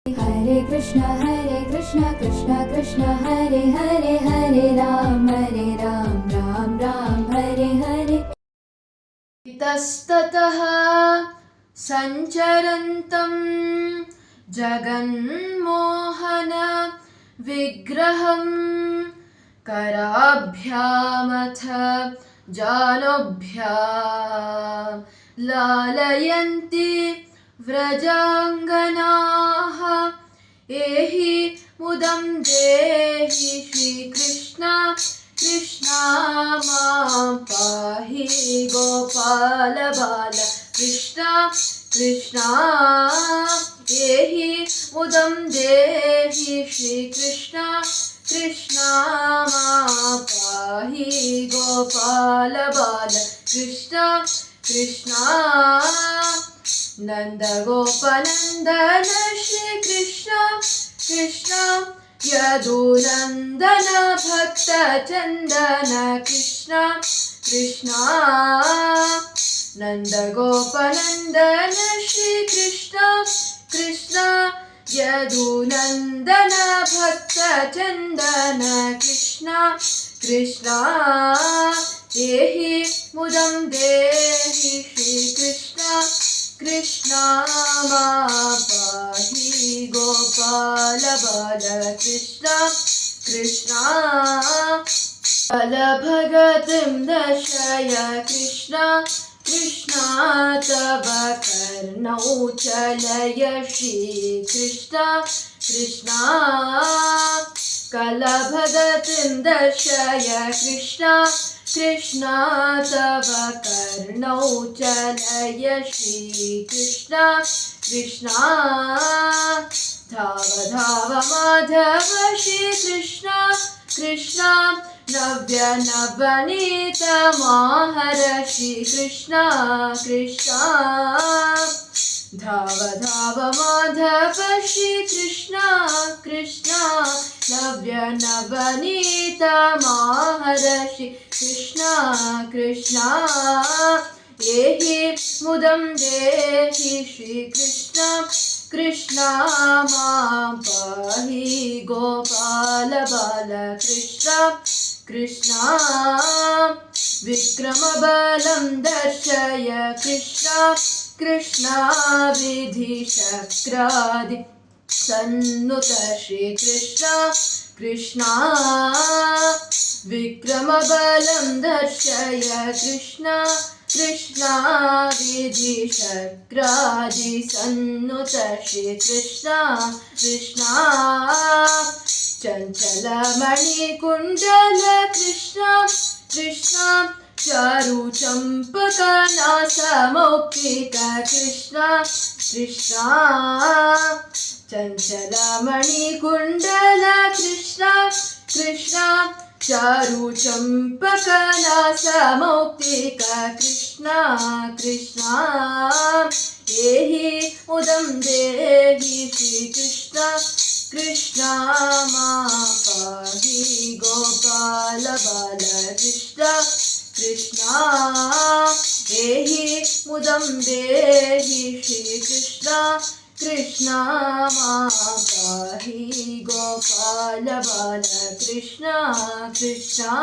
हरे कृष्ण कृष्ण कृष्ण हरे हरे हरे राम राम राम हरे हरे। इतस्ततः सञ्चरन्तं जगन्मोहन विग्रहं कराभ्यामथ जानुभ्यां लालयन्ति व्रजाङ्गनाः। एहि मुदं देहि श्रीकृष्ण कृष्णा मां पाहि गोपाल बाल कृष्णा कृष्णा। एहि मुदं देहि श्रीकृष्ण कृष्णा मां पाहि गोपाल बाल कृष्णा कृष्णा। नंद गोपनंदन श्री कृष्ण कृष्ण यदुनंदन भक्त चंदन कृष्ण कृष्ण। नंद गोपनंदन श्री कृष्ण कृष्ण यदुनंदन भक्त चंदन कृष्ण कृष्ण। एहि मुदं देहि श्री कृष्ण कृष्णा मां पाहि गोपाल बाल कृष्णा कृष्णा। बलभगतिं दर्शय कृष्णा कृष्णा तव कर्णौ चलय श्रीकृष्णा कृष्णा। कलभगतिं दर्शय कृष्णा कृष्णा तव कर्णौ चलय श्रीकृष्णा कृष्णा। धाव धाव माधव श्रीकृष्णा कृष्णा नव्य नवनीत महर्षि कृष्णा कृष्णा। धाव धाव माधव श्री कृष्णा कृष्णा नव्य नवनीत महर्षि कृष्णा कृष्णा। एहि मुदं देहि श्री कृष्ण कृष्णा मां पाहि गोपाल बाल कृष्णा कृष्णा। विक्रमबलं दर्शय कृष्णा कृष्णा विधिशक्रादि सन्नुत श्रीकृष्णा कृष्णा। विक्रमबलं दर्शय कृष्णा कृष्णा विधिशक्रादि सन्नुत श्रीकृष्णा कृष्णा। चञ्चलमणिकुण्डल कृष्णा कृष्णा चारु चम्पकनासमौक्तिक कृष्णा कृष्णा। चञ्चलमणिकुण्डल कृष्णा कृष्णा चारु चम्पकनासमौक्तिक कृष्णा कृष्णा। एहि मुदं देहि श्रीकृष्ण कृष्णा मां पाहि गोपाल बाल कृष्णा कृष्णा। एहि मुदं देहि श्रीकृष्ण कृष्णा मां पाहि गोपाल बाल कृष्णा कृष्णा।